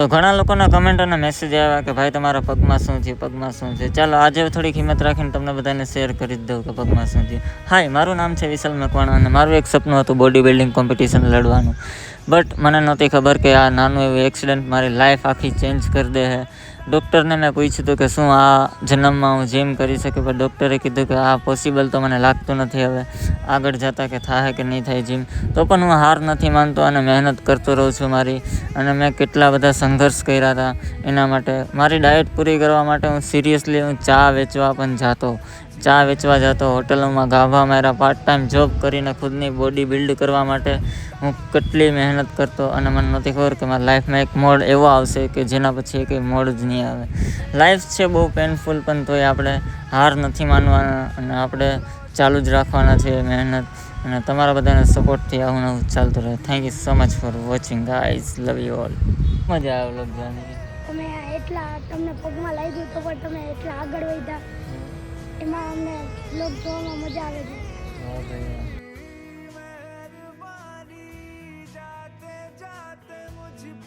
તો ઘણા લોકોના કમેન્ટ અને મેસેજ આવ્યા કે ભાઈ તમારા પગમાં શું છે, પગમાં શું છે. ચાલો આજે થોડીક હિંમત રાખીને તમને બધાને શેર કરી જ દઉં કે પગમાં શું છે. હાય, મારું નામ છે વિશાલ મકવાણા અને મારું એક સપનું હતું બોડી બિલ્ડિંગ કોમ્પિટિશન લડવાનું. બટ મને નહોતી ખબર કે આ નાનું એવું એક્સિડન્ટ મારી લાઈફ આખી ચેન્જ કરી દે છે. ડૉક્ટરને મેં પૂછ્યું હતું કે શું આ જન્મમાં હું જીમ કરી શકું, પણ ડૉક્ટરે કીધું કે આ પોસિબલ તો મને લાગતું નથી હવે આગળ જતાં કે થાય કે નહીં થાય જીમ. તો પણ હું હાર નથી માનતો અને મહેનત કરતો રહું છું મારી. અને મેં કેટલા બધા સંઘર્ષ કર્યા હતા એના માટે. મારી ડાયટ પૂરી કરવા માટે હું સિરિયસલી ચા વેચવા પણ જતો, હોટલોમાં ગાભા માર્યા, પાર્ટ ટાઈમ જોબ કરીને ખુદની બોડી બિલ્ડ કરવા માટે હું કેટલી મહેનત કરતો. અને મને નહોતી ખબર કે મારી લાઈફમાં એક મોડ એવો આવશે કે જેના પછી કંઈ મોડ જ નહીં આવે. લાઈફ છે બહુ પેનફુલ, પણ તોય આપણે હાર નથી માનવાના અને આપણે ચાલુ જ રાખવાના છે મહેનત. અને તમારા બધાના સપોર્ટથી આવું નવું ચાલતું રહે. Thank you so much for watching guys, love you all. મજા આવે વ્લોગ જોવાની. તમે તમને પગમાં લાગ્યું તો પણ તમે એટલા આગળ વધ્યા, એમાં અમને વ્લોગ જોવામાં મજા આવે છે. હા ભાઈ.